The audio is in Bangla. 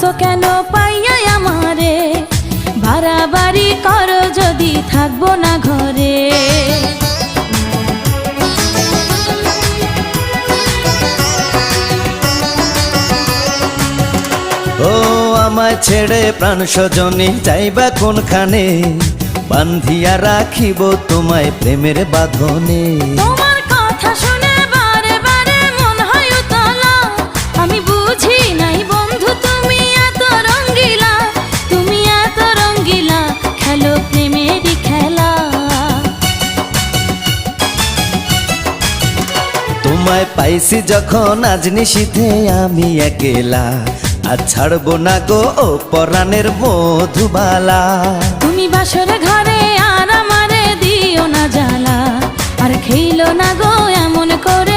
আসো কেন পাইয়া আমারে, বাড়াবাড়ি করো যদি থাকবো না ঘরে। ও আমায় ছেড়ে প্রাণ স্বজনে যাইবা কোনখানে, বান্ধিয়া রাখিব তোমায় প্রেমের বাঁধনে। তোমার কথা শুনে বারে বারে মন হয় উতলা, আমি বুঝি নাই বন্ধু তুমি এত রঙ্গিলা, তুমি এত রঙ্গিলা, খেলো প্রেমেরই খেলা। তোমায় পাইছি যখন আজ নিশীথে আমি একেলা, আর ছাড়বো না গো ও পরাণের মধুবালা। তুমি বাসর ঘরে আর আমারে দিও না জ্বালা, আর খেইলো না গো এমন করে